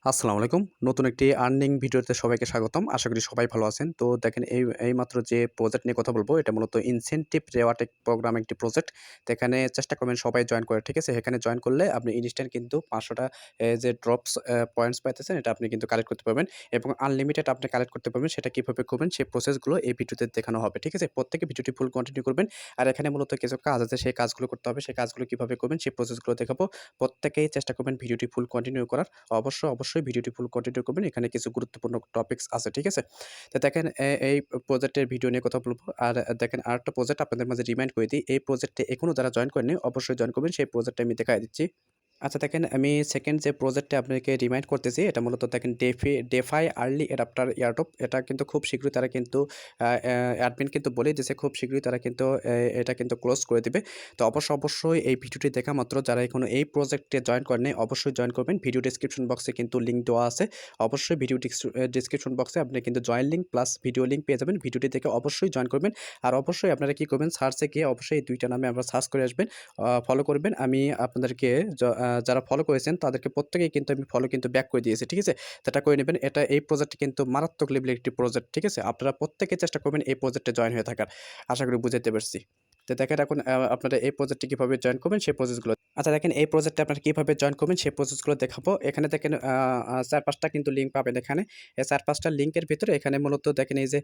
আসসালামু আলাইকুম। নতুন একটি আর্নিং ভিডিওতে সবাইকে স্বাগতম। আশা করি সবাই ভালো আছেন। তো দেখেন এইমাত্র যে প্রজেক্ট নিয়ে কথা বলব এটা মূলত ইনসেনটিভ রেওয়ার্ড প্রোগ্রাম একটি প্রজেক্ট। তো এখানে চেষ্টা করবেন সবাই জয়েন করে, ঠিক আছে? এখানে জয়েন করলে আপনি ইনস্ট্যান্ট কিন্তু ৫০০ টা যে ড্রপস পয়েন্টস পাইতেছেন এটা আপনি কিন্তু কালেক্ট করতে পারবেন এবং আনলিমিটেড আপনি কালেক্ট করতে পারবেন। সেটা কিভাবে করবেন সেই প্রসেসগুলো এই ভিডিওতে দেখানো হবে, ঠিক আছে? প্রত্যেকে ভিডিওটি ফুল কন্টিনিউ করবেন। আর এখানে মূলত কিছু কাজ আছে সেই কাজগুলো করতে হবে। সেই কাজগুলো কিভাবে করবেন সেই প্রসেসগুলো দেখাবো। প্রত্যেকেই চেষ্টা করবেন ভিডিওটি ফুল কন্টিনিউ করার। অবশ্যই ভিডিওটি ফুল কন্টিনিউ করবেন। এখানে কিছু গুরুত্বপূর্ণ টপিকস আছে, ঠিক আছে? তো দেখেন এই প্রজেক্টের ভিডিও নিয়ে কথা বলব। আর দেখেন আরেকটা প্রজেক্ট আপনাদের মাঝে রিমাইন্ড করে দিই। এই প্রজেক্টে এখনো যারা জয়েন করেননি অবশ্যই জয়েন করবেন। সেই প্রজেক্টটা আমি দেখায় দিচ্ছি। আচ্ছা দেখেন আমি সেকেন্ড যে প্রজেক্টটা আপনাকে রিমাইন্ড করতেছি এটা মূলত দেখেন ডেফাই আর্লি অ্যাডাপ্টার এয়ারড্রপ এটা কিন্তু খুব শীঘ্রই তারা কিন্তু অ্যাডমিন কিন্তু বলেই দিয়েছে খুব শীঘ্রই তারা কিন্তু এটা কিন্তু ক্লোজ করে দিবে। তো অবশ্যই এই ভিডিওটি দেখা মাত্র যারা এখনো এই প্রজেক্টে জয়েন করেনি অবশ্যই জয়েন করবেন। ভিডিও ডেসক্রিপশন বক্সে কিন্তু লিঙ্ক দেওয়া আছে। অবশ্যই ভিডিও ডেসক্রিপশন বক্সে আপনি কিন্তু join link plus video link পেয়ে যাবেন। ভিডিওটি দেখে অবশ্যই জয়েন করবেন। আর অবশ্যই আপনারা কি করবেন সার্চে গিয়ে অবশ্যই এই দুইটা নামে আমরা সার্চ করে আসবেন। ফলো করবেন। আমি আপনাদেরকে যারা ফলো করেছেন তাদেরকে প্রত্যেকেই কিন্তু আমি ফলো কিন্তু ব্যাক করে দিয়েছি, ঠিক আছে? তো এটা করে নেবেন। এই প্রজেক্টটি কিন্তু মারাত্মক লেভেলের একটি প্রজেক্ট, ঠিক আছে? আপনারা প্রত্যেকে চেষ্টা করবেন এই প্রজেক্টে জয়েন হয়ে থাকার। আশা করি বুঝাতে পারছি। তো দেখেন এখন আপনারা এই প্রজেক্টে কিভাবে জয়েন করবেন সেই প্রসেসগুলো আচ্ছা দেখেন এই প্রজেক্টে আপনারা কিভাবে জয়েন করবেন সেই প্রসেসগুলো দেখাবো। এখানে দেখেন ৪-৫ টা কিন্তু লিঙ্ক পাবেন এখানে। এই ৪-৫ টা লিঙ্কের ভিতরে এখানে মূলত দেখেন এই যে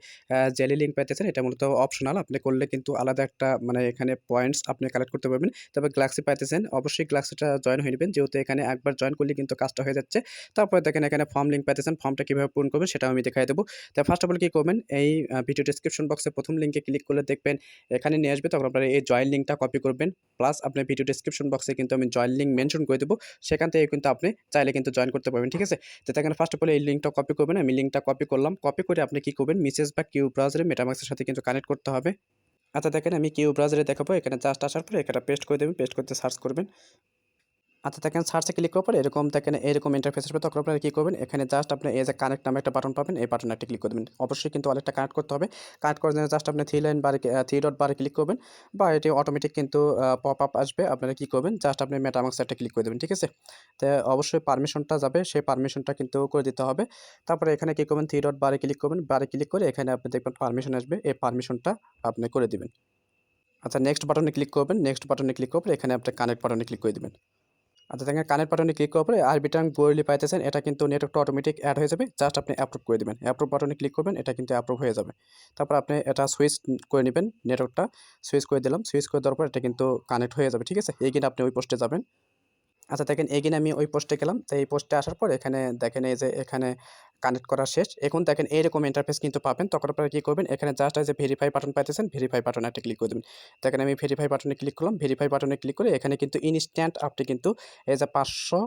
জেলি লিঙ্ক পাইতেছেন এটা মূলত অপশনাল। আপনি করলে কিন্তু আলাদা একটা মানে এখানে পয়েন্টস আপনি কালেক্ট করতে পারবেন। তবে গ্যালাক্সি পাইতেছেন অবশ্যই গ্যালাক্সিটা জয়েন হয়ে নিবেন যেহেতু এখানে একবার জয়েন করলে কিন্তু কাজটা হয়ে যাচ্ছে। তারপরে দেখেন এখানে ফর্ম লিঙ্ক পাইতেছেন। ফর্মটা কিভাবে পূরণ করবেন সেটাও আমি দেখাই দেবো। তো ফার্স্ট অফ অল কি করবেন এই ভিডিও ডেসক্রিপশন বক্সে ১ম লিঙ্কে ক্লিক করলে দেখবেন এখানে নিয়ে আসবে তখন আপনারা এই জয়েন লিঙ্কটা কপি করবেন। প্লাস আপনার ভিডিও ডেসক্রিপশন বক্সে কিন্তু আমি জয়েন লিঙ্ক মেনশন করে দেবো। সেখান থেকে কিন্তু আপনি চাইলে কিন্তু জয়েন করতে পারবেন, ঠিক আছে? তো এখানে ফার্স্ট অফ অল এই লিঙ্কটা কপি করবেন। আমি লিঙ্কটা কপি করলাম। কপি করে আপনি কি করবেন মেসেজ বা কিউ ব্রাউজারে মেটামাক্সের সাথে কিন্তু কানেক্ট করতে হবে। আচ্ছা দেখেন আমি কিউ ব্রাউজারে দেখাবো। এখানে জাস্ট আসার পরে এখানে পেস্ট করে দেবেন। পেস্ট করতে সার্চ করবেন। আচ্ছা দেখেন সার্চে ক্লিক করার পরে এরকম দেখেন এরকম ইন্টারফেস আসবে তখন আপনারা কী করবেন এখানে জাস্ট আপনি এই যে কানেক্ট নামে একটা বাটন পাবেন এই বাটনে একটা ক্লিক করে দেবেন অবশ্যই কিন্তু ওয়ালেটটা কানেক্ট করতে হবে কানেক্ট করার জন্য জাস্ট আপনি থ্রি ডট বারে ক্লিক করবেন বা এটি অটোমেটিক কিন্তু পপ আপ আসবে আপনারা কী করবেন জাস্ট আপনি মেটামাক্স একটা ক্লিক করে দেবেন ঠিক আছে তো অবশ্যই পারমিশনটা যাবে সেই পারমিশনটা কিন্তু করে দিতে হবে তারপরে এখানে কী করবেন থ্রি ডট বারে ক্লিক করবেন বারে ক্লিক করে এখানে আপনি দেখবেন পারমিশন আসবে এই পারমিশনটা আপনি করে দিবেন আচ্ছা নেক্সট বাটনে ক্লিক করবেন নেক্সট বাটনে ক্লিক করে এখানে আপনি কানেক্ট বাটনে ক্লিক করে দিবেন আচ্ছা দেখেন কানেক্ট বাটনে ক্লিক করার পরে আরবিটাং গোয়েলি পাইতেছেন এটা কিন্তু নেটওয়ার্কটা অটোমেটিক অ্যাড হয়ে যাবে জাস্ট আপনি অ্যাপ্রুভ করে দিবেন অ্যাপ্রুভ বাটনে ক্লিক করবেন এটা কিন্তু অ্যাপ্রুভ হয়ে যাবে তারপর আপনি এটা সুইচ করে নেবেন নেটওয়ার্কটা সুইচ করে দিলাম সুইচ করে দেওয়ার পর এটা কিন্তু কানেক্ট হয়ে যাবে ঠিক আছে এগিয়ে আপনি ওই পোস্টে যাবেন আচ্ছা দেখেন এগেইন আমি ওই পোস্টে গেলাম। তো এই পোস্টে আসার পর এখানে দেখেন এই যে এখানে কানেক্ট করা শেষ। এখন দেখেন এইরকম ইন্টারফেস কিন্তু পাবেন। তখন আপনারা কি করবেন এখানে জাস্ট এই যে ভেরিফাই বাটন পাইতেছেন, ভেরিফাই বাটনে একটা ক্লিক করে দিবেন। দেখেন আমি ভেরিফাই বাটনে ক্লিক করলাম। ভেরিফাই বাটনে ক্লিক করে এখানে কিন্তু ইনস্ট্যান্ট আপনি কিন্তু এই যে ৫০০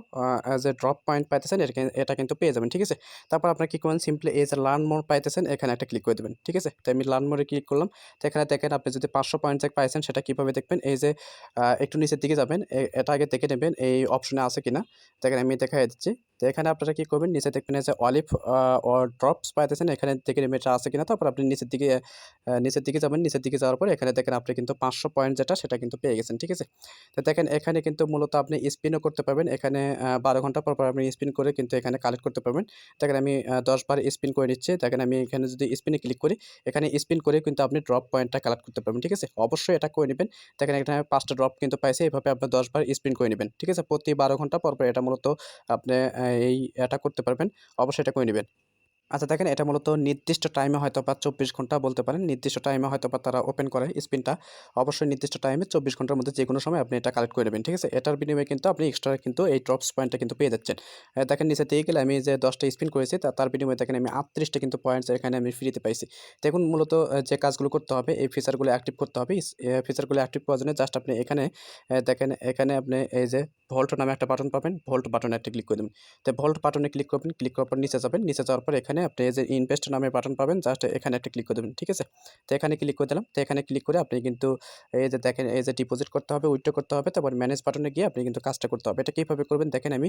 যে ড্রপ পয়েন্ট পাইতেছেন এটা কিন্তু পেয়ে যাবেন। ঠিক আছে? তারপর আপনারা কি করবেন সিম্পলি এই যে লার্ন মোর পাইতেছেন এখানে একটা ক্লিক করে দিবেন। ঠিক আছে? তো আমি লার্ন মোরে ক্লিক করলাম। তো এখানে দেখেন আপনি যদি ৫০০ পয়েন্ট যে পাইছেন সেটা কিভাবে দেখবেন এই যে একটু নিচের দিকে যাবেন। এটা আগে দেখে নেবেন এই অপশনে আছে কিনা। দেখেন আমি দেখাই দিচ্ছি। তো এখানে আপনারা কি করবেন নিচে দেখবেন এই যে অলিভ অর ড্রপস পাইতেছেন এখানে দেখে নেবেন এটা আছে কিনা। তারপর আপনি নিচের দিকে যাবেন। নিচের দিকে যাওয়ার পরে এখানে দেখেন আপনি কিন্তু ৫০০ পয়েন্ট যেটা সেটা কিন্তু পেয়ে গেছেন। ঠিক আছে? তো দেখেন এখানে কিন্তু মূলত আপনি স্পিনও করতে পারবেন। এখানে ১২ ঘন্টা পর আপনি স্পিন করে কিন্তু এখানে কালেক্ট করতে পারবেন। দেখেন আমি ১০ বার স্পিন করে নিচ্ছি। দেখেন আমি এখানে যদি স্পিনে ক্লিক করি, এখানে স্পিন করে কিন্তু আপনি ড্রপ পয়েন্টটা কালেক্ট করতে পারবেন। ঠিক আছে? অবশ্যই এটা করে নিবেন। দেখেন এখানে ৫ টা ড্রপ কিন্তু পাইছে। এভাবে আপনি ১০ বার স্পিন করে নিবেন। ঠিক আছে? প্রতি ১২ ঘন্টা পর এটা মূলত আপনি এটা করতে পারবেন। অবশ্যই এটা করে নিবেন। আচ্ছা দেখেন এটা মূলত নির্দিষ্ট টাইমে হয়তোবা ২৪ ঘন্টা বলতে পারেন। নির্দিষ্ট টাইমে হয়তোবা তারা ওপেন করে স্পিনটা। অবশ্যই নির্দিষ্ট টাইমে ২৪ ঘন্টার মধ্যে যেকোনো সময় আপনি এটা কালেক্ট করে নেবেন। ঠিক আছে? এটার বিনিময়ে কিন্তু আপনি এক্সট্রা কিন্তু এই ড্রপস পয়েন্টটা কিন্তু পেয়ে যাচ্ছেন। দেখেন নিচের দিকে গেলে আমি যে ১০ টা স্পিন করেছি তার বিনিময়ে দেখেন আমি ৩৮ টা কিন্তু পয়েন্টস এখানে আমি ফ্রিতে পাইছি। দেখুন মূলত যে কাজগুলো করতে হবে এই ফিচারগুলো অ্যাক্টিভ করতে হবে। ফিচারগুলো অ্যাক্টিভ করার জন্য জাস্ট আপনি এখানে দেখেন এখানে আপনি এই যে ভল্ট নামে একটা বাটন পাবেন। ভল্ট বাটনে একটা ক্লিক করে দেবেন। তো ভল্ট বাটনে ক্লিক করবেন। ক্লিক করার পর নিচে যাবেন। নিচে যাওয়ার পর এখানে এখানে আপনি এই যে ইনভেস্ট নামে বাটন পাবেন, জাস্ট এখানে একটা ক্লিক করে দেবেন, ঠিক আছে? তো এখানে ক্লিক করে দিলাম। তো এখানে ক্লিক করে আপনি কিন্তু এই যে দেখেন এই যে ডিপোজিট করতে হবে, উইথড্র করতে হবে, তারপর ম্যানেজ বাটনে গিয়ে আপনি কিন্তু কাজটা করতে হবে। এটা কিভাবে করবেন দেখেন আমি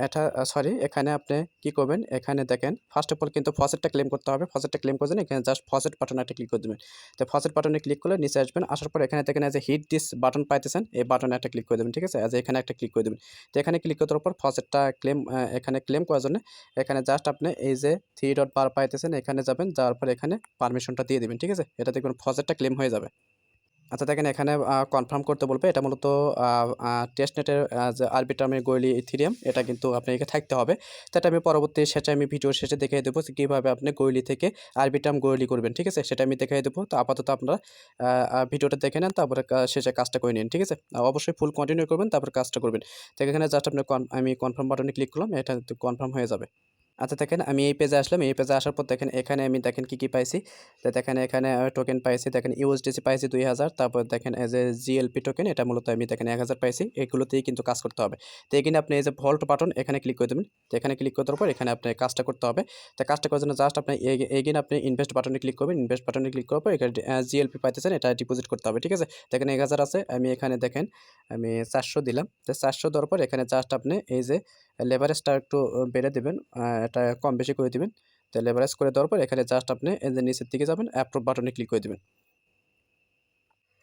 এটা সরি এখানে আপনি কি করবেন, এখানে দেখেন ফার্স্ট অফ অল কিন্তু ফসেটটা ক্লেম করতে হবে। ফসেটটা ক্লেম করার জন্য এখানে জাস্ট ফসেট বাটনে একটা ক্লিক করে দেবেন। তো ফসেট বাটনে ক্লিক করলে নিচে আসবেন, আসার পর এখানে দেখেন এই যে হিট দিস বাটন পাইতেছেন, এই বাটনে একটা ক্লিক করে দেবেন, ঠিক আছে? এখানে একটা ক্লিক করে দেবেন। তো এখানে ক্লিক করার পর ফসেটটা ক্লেম এখানে ক্লেম করার জন্য এখানে জাস্ট আপনি এই যে 3 ডট বার পাইতেছেন, এখানে যাবেন, যাওয়ার পর এখানে পারমিশনটা দিয়ে দিবেন, ঠিক আছে? এটা দেখবেন ফসেটটা ক্লেম হয়ে যাবে। আচ্ছা দেখেন এখানে কনফার্ম করতে বলবে। এটা মূলত টেস্টনেটের যে আরবিট্রামের গোয়েলি ইথিরিয়াম, এটা কিন্তু আপনাকে থাকতে হবে। তো এটা আমি পরবর্তী সেটা আমি ভিডিওর শেষে দেখিয়ে দেবো যে কীভাবে আপনি গোয়েলি থেকে আরবিট্রাম গোয়েলি করবেন, ঠিক আছে? সেটা আমি দেখিয়ে দেবো। তো আপাতত আপনারা ভিডিওটা দেখে নেন, তারপরে শেষে কাজটা করে নিন, ঠিক আছে? অবশ্যই ফুল কন্টিনিউ করবেন, তারপর কাজটা করবেন। তো এখানে জাস্ট আপনি আমি কনফার্ম বাটনে ক্লিক করলাম, এটা কনফার্ম হয়ে যাবে। আচ্ছা দেখেন আমি এই পেজে আসলাম। এই পেজে আসার পর দেখেন এখানে আমি দেখেন কি পাইছি। তো দেখেন এখানে টোকেন পাইছি, দেখেন ইউএসডিসি পাইছি 2000, তারপর দেখেন এই যে জিএলপি টোকেন, এটা মূলত আমি দেখেন 1000 পাইছি। এগুলোতেই কিন্তু কাজ করতে হবে। তো এখানে আপনি এই যে ভল্ট বাটন এখানে ক্লিক করে দেবেন। তো এখানে ক্লিক করার পর এখানে আপনি কাজটা করতে হবে। তো কাজটা করার জন্য জাস্ট আপনি এগেইন আপনি ইনভেস্ট বাটনে ক্লিক করবেন। ইনভেস্ট বাটনে ক্লিক করার পর এখানে জিএলপি পাইতেছেন, এটা ডিপোজিট করতে হবে, ঠিক আছে? দেখেন 1000 আছে, আমি এখানে দেখেন আমি 400 দিলাম। তো 400 দেওয়ার পর এখানে জাস্ট আপনি এই যে লেভারেজটা একটু বেড়ে দিবেন, এটা কম বেশি করে দিবেন। তো লেভারেজ করে দেওয়ার পর এখানে জাস্ট আপনি এই যে নিচের দিকে যাবেন, অ্যাপ্রুভ বাটনে ক্লিক করে দিবেন।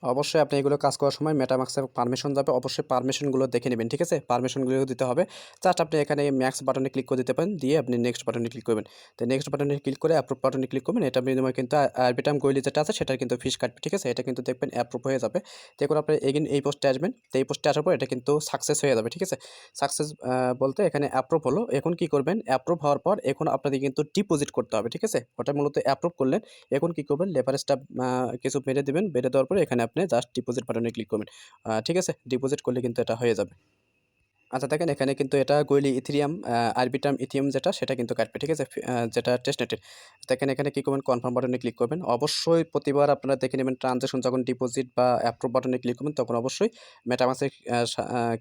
অবশ্যই আপনি এগুলো কাজ করার সময় মেটামাক্সের পারমিশন যাবে, অবশ্যই পারমিশনগুলো দেখে নেবেন, ঠিক আছে? পারমিশনগুলো দিতে হবে। জাস্ট আপনি এখানে ম্যাক্স বাটনে ক্লিক করে দিতে পারেন, দিয়ে আপনি নেক্সট বাটনে ক্লিক করবেন। তো নেক্সট বাটনে ক্লিক করে অ্যাপ্রুভ বাটনে ক্লিক করবেন। এটা বিনিময়ে কিন্তু আরবিটাম গোয়েলি যেটা আছে সেটার কিন্তু ফিস কাটবে, ঠিক আছে? এটা কিন্তু দেখবেন অ্যাপ্রুভ হয়ে যাবে। তো এরপর আপনি এগেইন এই পোস্টে আসবেন। তো এই পোস্টে আসার পর এটা কিন্তু সাকসেস হয়ে যাবে, ঠিক আছে? সাকসেস বলতে এখানে অ্যাপ্রুভ হলো। এখন কি করবেন, অ্যাপ্রুভ হওয়ার পর এখন আপনাদের কিন্তু ডিপোজিট করতে হবে, ঠিক আছে? ওটা মূলত অ্যাপ্রুভ করলেন। এখন কি করবেন, লেভারেজটা কিছু বেড়ে দিবেন, বেড়ে দেওয়ার পরে এখানে আপনি জাস্ট ডিপোজিট বাটনে ক্লিক করবেন। ঠিক আছে? ডিপোজিট করলে কিন্তু এটা হয়ে যাবে। আচ্ছা দেখেন এখানে কিন্তু এটা গোয়েলি ইথেরিয়াম আরবিট্রাম ইথিয়াম যেটা সেটা কিন্তু কাটবে, ঠিক আছে? যেটা টেস্টনেটের। দেখেন এখানে কি করবেন, কনফার্ম বাটনে ক্লিক করবেন। অবশ্যই প্রতিবার আপনারা দেখে নেবেন ট্রানজ্যাকশন যখন ডিপোজিট বা অ্যাপ্রুভ বাটনে ক্লিক করবেন তখন অবশ্যই মেটামাসে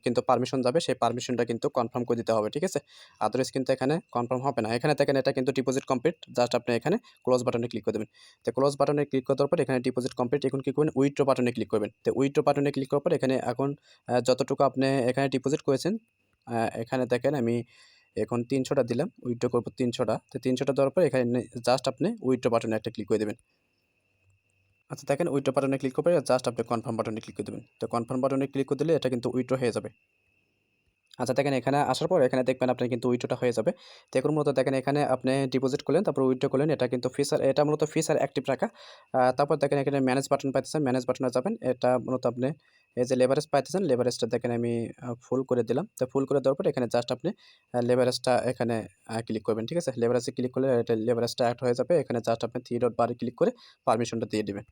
কিন্তু পারমিশন যাবে। সেই পারমিশনটা কিন্তু কনফার্ম করে দিতে হবে, ঠিক আছে? আদারওয়াইজ কিন্তু এখানে কনফার্ম হবে না। এখানে দেখেন এটা কিন্তু ডিপোজিট কমপ্লিট। জাস্ট আপনি এখানে ক্লোজ বাটনে ক্লিক করে দেবেন। তো ক্লোজ বাটনে ক্লিক করার পর এখানে ডিপোজিট কমপ্লিট। এখন কি করবেন, উইথড্র বাটনে ক্লিক করবেন। তো উইথড্র বাটনে ক্লিক করার পর এখানে এখন যতটুকু আপনি এখানে ডিপোজিট করেছেন, এখানে দেখেন আমি এখন ৩০০ টা দিলাম, উইথড্র করব ৩০০ টা। তো ৩০০ টা দেওয়ার পর এখানে জাস্ট আপনি উইথড্র বাটনে একটা ক্লিক করে দেবেন। আচ্ছা দেখেন উইথড্র বাটনে ক্লিক করে জাস্ট আপনি কনফার্ম বাটনে ক্লিক করে দেবেন। তো কনফার্ম বাটনে ক্লিক করে দিলে এটা কিন্তু উইথড্র হয়ে যাবে। আচ্ছা দেখেন এখানে আসার পর এখানে দেখবেন আপনার কিন্তু উইথড্রটা হয়ে যাবে। তো এখন মূলত দেখেন এখানে আপনি ডিপোজিট করলেন, তারপর উইথড্র করলেন। এটা কিন্তু ফিচার, এটা মূলত ফিচার অ্যাক্টিভ রাখা। তারপর দেখেন এখানে ম্যানেজ বাটন পাইতেছেন, ম্যানেজ বাটনে যাবেন। এটা মূলত আপনি এই যে লেভারেজ পাইতেছেন, লেভারেজটা দেখেন আমি ফুল করে দিলাম। তো ফুল করে দেওয়ার পর এখানে জাস্ট আপনি লেভারেজটা এখানে ক্লিক করবেন, ঠিক আছে? লেভারেজে ক্লিক করলে এটা লেভারেজটা অ্যাড হয়ে যাবে। এখানে জাস্ট আপনি 3 ডট বারে ক্লিক করে পারমিশনটা দিয়ে দিবেন।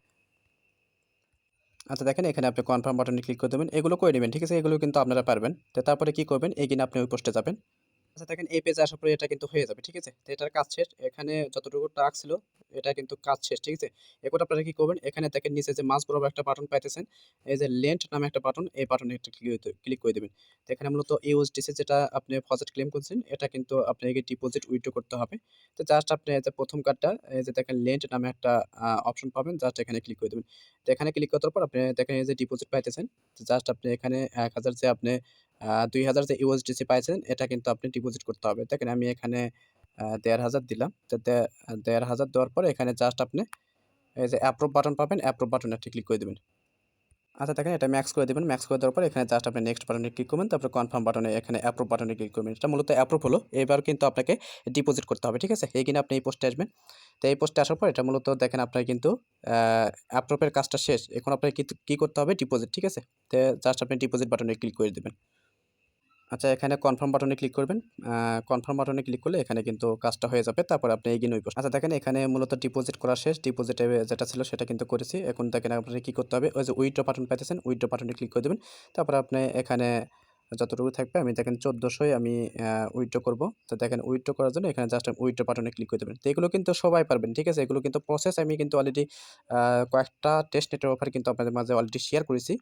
আচ্ছা দেখেন এখানে আপনি কনফার্ম বাটনে ক্লিক করে দেবেন। এগুলো করে নিবেন, ঠিক আছে? এগুলো কিন্তু আপনারা পারবেন। তো তারপরে কি করবেন, এগেইন আপনি ওই পোস্টে যাবেন। আচ্ছা দেখেন এই পেজে আসার পরে এটা কিন্তু হয়ে যাবে, ঠিক আছে? তো এটার কাজ শেষ। এখানে যতটুকু টাস্ক ছিল এটা কিন্তু কাজ শেষ, ঠিক আছে? এরপর আপনারা কি করবেন, এখানে দেখেন নিচে যে মাঝ বরাবর একটা বাটন পাইতেছেন, এই যে লেন্ট নামে একটা বাটন, এই বাটনে একটা ক্লিক করে দিবেন। তো এখানে মূলত ইউএসডিসি যেটা আপনি ফসেট ক্লেম করছেন এটা কিন্তু আপনাকে ডিপোজিট উইথড্র করতে হবে। তো জাস্ট আপনি এই যে প্রথম কার্ডটা এই যে দেখেন লেন্ট নামে একটা অপশন পাবেন, জাস্ট এখানে ক্লিক করে দেবেন। তো এখানে ক্লিক করার পর আপনি দেখেন এই যে ডিপোজিট পাইতেছেন। তো জাস্ট আপনি এখানে ১০০০ যে আপনি ২০০০ যে ইউএসডিসি পাইছেন এটা কিন্তু আপনি ডিপোজিট করতে হবে। দেখেন আমি এখানে ১৫০০ দিলাম। তো ১৫০০ দেওয়ার পরে এখানে জাস্ট আপনি এই যে অ্যাপ্রুভ বাটন পাবেন, অ্যাপ্রুভ বাটনে একটা ক্লিক করে দিবেন। আচ্ছা দেখেন এটা ম্যাক্স করে দিবেন। ম্যাক্স করে দেওয়ার পর এখানে জাস্ট আপনি নেক্সট বাটনে ক্লিক করবেন। তারপরে কনফার্ম বাটনে এখানে অ্যাপ্রুভ বাটনে ক্লিক করবেন। এটা মূলত অ্যাপ্রুভ হলো। এবার কিন্তু আপনাকে ডিপোজিট করতে হবে, ঠিক আছে? এখানে আপনি এই পোস্টে আসবেন। তো এই পোস্টে আসার পর এটা মূলত দেখেন আপনার কিন্তু আ অ্যাপ্রুভ এর কাজটা শেষ। এখন আপনাকে কি করতে হবে, ডিপোজিট, ঠিক আছে? তো জাস্ট আপনি ডিপোজিট বাটনে ক্লিক করে দিবেন। আচ্ছা এখানে কনফার্ম বাটনে ক্লিক করবেন। কনফার্ম বাটনে ক্লিক করলে এখানে কিন্তু কাজটা হয়ে যাবে। তারপর আপনি এগিয়ে নইব। আচ্ছা দেখেন এখানে মূলত ডিপোজিট করা শেষ। ডিপোজিটে যেটা ছিল সেটা কিন্তু করেছি। এখন দেখেন আপনাকে কি করতে হবে, ওই যে উইথড্র বাটন পাইতেছেন, উইথড্র বাটনে ক্লিক করে দিবেন। তারপর আপনি এখানে যতটুকু থাকবে আমি দেখেন ১৪০০ আমি উইথড্র করব। তো দেখেন উইথড্র করার জন্য এখানে জাস্ট উইথড্র বাটনে ক্লিক করে দেবেন। তো এগুলো কিন্তু সবাই পারবেন, ঠিক আছে? এগুলো কিন্তু প্রসেস আমি কিন্তু অলরেডি কয়েকটা টেস্টনেটের অফার কিন্তু আপনাদের মাঝে অলরেডি শেয়ার করেছি।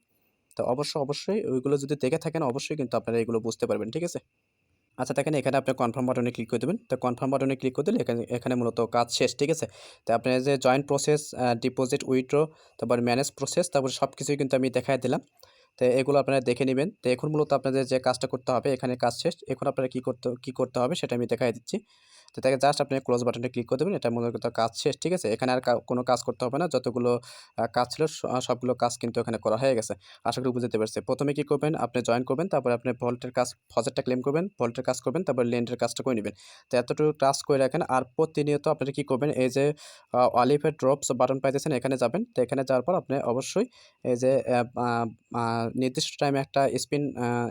তো অবশ্যই ওইগুলো যদি দেখে থাকেন অবশ্যই কিন্তু আপনারা এগুলো বুঝতে পারবেন, ঠিক আছে? আচ্ছা দেখেন এখানে আপনি কনফার্ম বাটনে ক্লিক করে দেবেন। তো কনফার্ম বাটনে ক্লিক করে দিলে এখানে এখানে মূলত কাজ শেষ, ঠিক আছে? তো আপনার যে জয়েন্ট প্রসেস, ডিপোজিট, উইথড্র, তারপর ম্যানেজ প্রসেস, তারপর সবকিছুই কিন্তু আমি দেখায় দিলাম। তো এগুলো আপনারা দেখে নিবেন। তো এখন মূলত আপনাদের যে কাজটা করতে হবে, এখানে কাজ শেষ। এখন আপনারা কি করতে হবে সেটা আমি দেখায় দিচ্ছি। তো তাকে জাস্ট আপনি ক্লোজ বাটনে ক্লিক করে দেবেন। এটা মূলত কাজ শেষ, ঠিক আছে? এখানে আর কোনো কাজ করতে হবে না। যতগুলো কাজ ছিল সবগুলো কাজ কিন্তু এখানে করা হয়ে গেছে। আশা করি বুঝতে পেরেছে। প্রথমে কি করবেন? আপনি জয়েন করবেন, তারপরে আপনি ভল্টের কাজ, ফজেটটা ক্লেম করবেন, ভল্টের কাজ করবেন, তারপর লেন্ডের কাজটা করে নিবেন। তো এতটুকু কাজ করে রাখেন। আর প্রতিনিয়ত আপনারা কি করবেন? এই যে অলিভের ড্রপস বাটন পাইতেছেন, এখানে যাবেন। তো এখানে যাওয়ার পর আপনি অবশ্যই এই যে আ আ নির্দিষ্ট টাইমে একটা স্পিন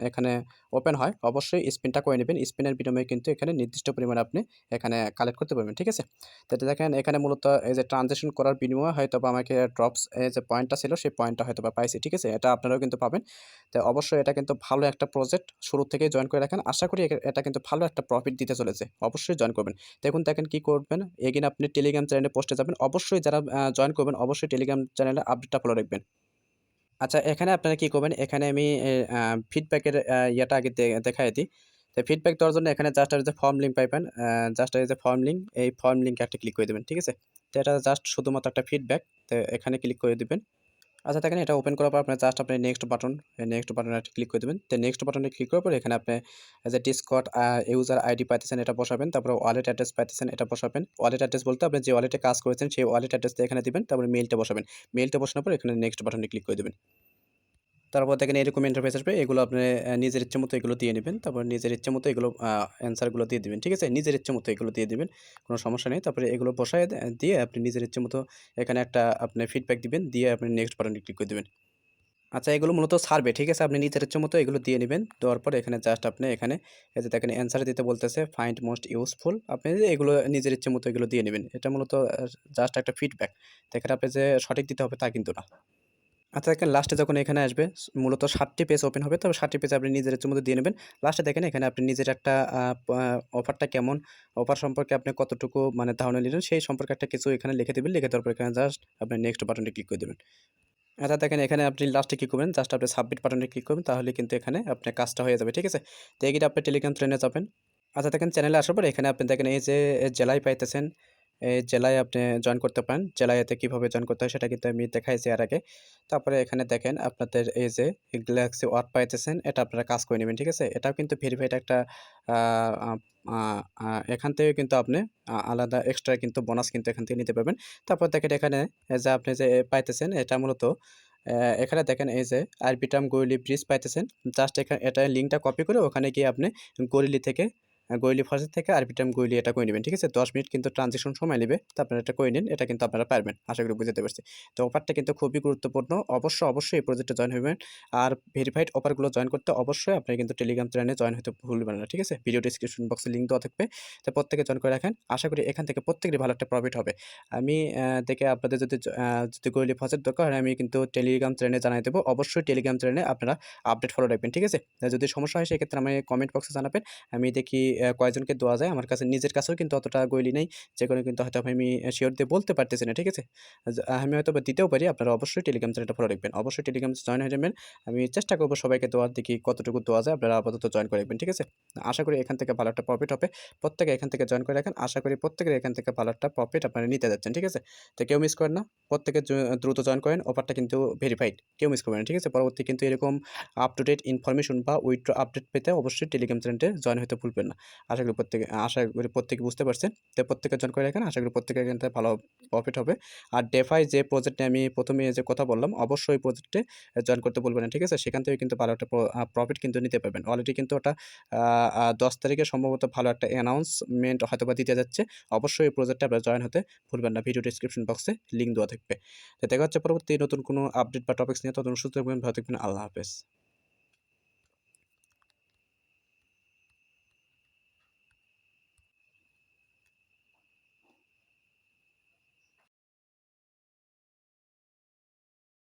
এখানে ওপেন হয়। অবশ্যই স্পিনটা করে নিবেন। স্পিনের বিনিময়ে কিন্তু এখানে নির্দিষ্ট পরিমাণে আপনি এখানে কালেক্ট করতে পারবেন, ঠিক আছে? তো এটা দেখেন এখানে মূলত এই যে ট্রানজ্যাকশন করার বিনিময়ে হয়তোবা আমাকে ড্রপস এই যে পয়েন্টটা ছিল সেই পয়েন্টটা হয়তোবা পাইছি, ঠিক আছে? এটা আপনারাও কিন্তু পাবেন। তো অবশ্যই এটা কিন্তু ভালো একটা প্রজেক্ট, শুরু থেকেই জয়েন করে রাখেন। আশা করি এটা কিন্তু ভালো একটা প্রফিট দিতে চলেছে। অবশ্যই জয়েন করবেন। দেখুন দেখেন কি করবেন? এগেইন আপনি টেলিগ্রাম চ্যানেলে পোস্টে যাবেন। অবশ্যই যারা জয়েন করবেন অবশ্যই টেলিগ্রাম চ্যানেলে আপডেটটা ফলো রাখবেন। আচ্ছা এখানে আপনারা কি করবেন? এখানে আমি ফিডব্যাকের ইয়েটা আগে দেখায়ে দিই। তো ফিডব্যাক দেওয়ার জন্য এখানে জাস্ট আর যে ফর্ম লিঙ্ক পাইবেন, জাস্ট এই যে ফর্ম লিঙ্ক, এই ফর্ম লিঙ্কে একটা ক্লিক করে দিবেন, ঠিক আছে? তো এটা জাস্ট শুধুমাত্র একটা ফিডব্যাক। তো এখানে ক্লিক করে দিবেন। আচ্ছা দেখেন এটা ওপেন করার পর আপনার জাস্ট আপনি নেক্সট বাটন, নেক্সট বাটনে একটা ক্লিক করে দিবেন। তো নেক্সট বাটনে ক্লিক করার পর এখানে আপনি যে ডিসকর্ড ইউজার আইডি পাইতেছেন এটা বসাবেন। তারপরে ওয়ালেট অ্যাড্রেস পাইতেছেন এটা বসাবেন। ওয়ালেট অ্যাড্রেস বলতে আপনি যে ওয়ালেটে কাজ করেছেন সেই ওয়ালেট অ্যাড্রেসটা এখানে দিবেন। তারপরে মেইলটা বসাবেন। মেইলটা বসানোর পর এখানে নেক্সট বাটনে ক্লিক করে দিবেন। তারপর দেখেন এরকম ইন্টারফেস আসবে। এগুলো আপনি নিজের ইচ্ছেমতো এগুলো দিয়ে নিবেন। তারপর নিজের ইচ্ছেমতো এগুলো অ্যান্সারগুলো দিয়ে দিবেন। ঠিক আছে? নিজের ইচ্ছেমতো এগুলো দিয়ে দিবেন। কোনো সমস্যা নেই। তারপরে এগুলো বসায় দিয়ে আপনি নিজের ইচ্ছেমতো এখানে একটা আপনি ফিডব্যাক দিবেন। দিয়ে আপনি নেক্সট বাটনে ক্লিক করে দিবেন। আচ্ছা এগুলো মূলত সার্ভে, ঠিক আছে? আপনি নিজের ইচ্ছেমতো এগুলো দিয়ে নিবেন। দেওয়ার পর এখানে জাস্ট আপনি এখানে এই যে দেখেন অ্যান্সার দিতে বলতেছে ফাইন্ড মোস্ট ইউজফুল। আপনি যে এগুলো নিজের ইচ্ছেমতো এগুলো দিয়ে নিবেন। এটা মূলত জাস্ট একটা ফিডব্যাক। তো এখানে আপনি যে সঠিক দিতে হবে তা কিন্তু না। আচ্ছা দেখেন লাস্টে যখন এখানে আসবে মূলত ৭ টি পেজ ওপেন হবে। তবে ৭ টি পেজ আপনি নিজের ইচ্ছেমতো দিয়ে নেবেন। লাস্টে দেখেন এখানে আপনি নিজের একটা আ পা অফারটা কেমন, অফার সম্পর্কে আপনি কতটুকু মানে ধারণা নিলেন সেই সম্পর্কে একটা কিছু এখানে লিখে দিবেন। লিখে দেওয়ার পর এখানে জাস্ট আপনি নেক্সট বাটনে ক্লিক করে দিবেন। আচ্ছা দেখেন এখানে আপনি লাস্টে কি করবেন? জাস্ট আপনি সাবমিট বাটনে ক্লিক করবেন। তাহলে কিন্তু এখানে আপনার কাজটা হয়ে যাবে। ঠিক আছে? তো এগিয়ে আপনি টেলিগ্রাম চ্যানেলে যাবেন। আচ্ছা দেখেন চ্যানেলে আসার পর এখানে আপনি দেখেন এই যে জেলায় পাইতেছেন, এই জেলায় আপনি জয়েন করতে পারেন। জেলাতে কিভাবে জয়েন করতে হয় সেটা কিন্তু আমি দেখাইছি এর আগে। তারপরে এখানে দেখেন আপনাদের এই যে গ্যালাক্সি ওয়ার্ড পাইতেছেন এটা আপনারা কাজ করে নিবেন। ঠিক আছে? এটাও কিন্তু ভেরিফাইড একটা আ আ আ আ এখান থেকে কিন্তু আপনি আলাদা এক্সট্রা কিন্তু বোনাস কিন্তু এখান থেকে নিতে পারবেন। তারপর দেখেন এখানে যে আপনি যে পাইতেছেন এটা মূলত এখানে দেখেন এই যে আরবিটাম গরিলি ব্রিজ পাইতেছেন। জাস্ট এটা লিঙ্কটা কপি করে ওখানে গিয়ে আপনি গরিলি থেকে গইলি ফার্স্ট থেকে আরবিটাম গইলি এটা করে নিবেন। ঠিক আছে? ১০ মিনিট কিন্তু ট্রানজিশন সময় নিবে। তো আপনারা এটা করে নিন। এটা কিন্তু আপনারা পারবেন। আশা করি বুঝাতে পারছি। তো অফারটা কিন্তু খুবই গুরুত্বপূর্ণ। অবশ্যই এই প্রজেক্টে জয়েন হবেন। আর ভেরিফাইড অফারগুলো জয়েন করতে অবশ্যই আপনারা কিন্তু টেলিগ্রাম চ্যানেলে জয়েন হতে ভুলবেন না। ঠিক আছে? ভিডিও ডেসক্রিপশন বক্সে লিঙ্ক দেওয়া থাকবে। তো প্রত্যেকে জয়েন করে রাখেন। আশা করি এখান থেকে প্রত্যেকেরই ভালো একটা প্রফিট হবে। আমি দেখে আপনাদের যদি গইলি ফার্স্টের দরকার হয় আমি কিন্তু টেলিগ্রাম চ্যানেলে জানাই দেব। অবশ্যই টেলিগ্রাম চ্যানেলে আপনারা আপডেট ফলো রাখবেন। ঠিক আছে? যদি সমস্যা হয় সেক্ষেত্রে আমাকে কমেন্ট বক্সে জানাবেন। আমি দেখি কয়জনকে দেওয়া যায়। আমার কাছে নিজের কাছেও কিন্তু অতটা গইলি নেই। যে কারণে কিন্তু হয়তো আমি শিওর দিয়ে বলতে পারতেছি না। ঠিক আছে? আমি হয়তোবা দিতেও পারি। আপনারা অবশ্যই টেলিগ্রাম চ্যানেলটা ফলো রাখবেন। অবশ্যই টেলিগ্রাম জয়েন হয়ে যাবেন। আমি চেষ্টা করব সবাইকে দেওয়ার, দেখি কতটুকু দেওয়া যায়। আপনারা আপাতত জয়েন করে রাখবেন। ঠিক আছে? আশা করি এখান থেকে ভালো একটা প্রফিট হবে। প্রত্যেকে এখান থেকে জয়েন করে রাখেন। আশা করি প্রত্যেকের এখান থেকে ভালো একটা প্রফিট আপনারা নিতে যাচ্ছেন। ঠিক আছে? তো কেউ মিস করেন না। প্রত্যেকে দ্রুত জয়েন করেন। অফারটা কিন্তু ভেরিফাইড। কেউ মিস করবেন না। ঠিক আছে? পরবর্তী কিন্তু এরকম আপ টু ডেট ইনফরমেশন বা উইথড্র আপডেট পেতে অবশ্যই টেলিগ্রাম চ্যানেলটি জয়েন হতে ভুলবেন না। আশা করি প্রত্যেকে বুঝতে পারছেন। তো প্রত্যেকে জয়েন করে রাখেন। আশা করি প্রত্যেকের এখান থেকে ভালো প্রফিট হবে। আর ডেফাই যে প্রজেক্টে আমি ১ম এ যে কথা বললাম, অবশ্যই ওই প্রজেক্টে জয়েন করতে ভুলবেন না। ঠিক আছে? সেখান থেকে কিন্তু ভালো একটা প্রফিট কিন্তু নিতে পারবেন। অলরেডি কিন্তু ওটা আ আ ১০ তারিখে সম্ভবত ভালো একটা অ্যানাউন্সমেন্ট হয়তোবা দিতে যাচ্ছে। অবশ্যই এই প্রজেক্টে আপনারা জয়েন হতে ভুলবেন না। ভিডিও ডেসক্রিপশন বক্সে লিঙ্ক দেওয়া থাকবে। তো দেখা হচ্ছে পরবর্তী নতুন কোনো আপডেট বা টপিকস নিয়ে। ততক্ষণ সুস্থ থাকবেন, ভালো থাকবেন। আল্লাহ হাফেজ।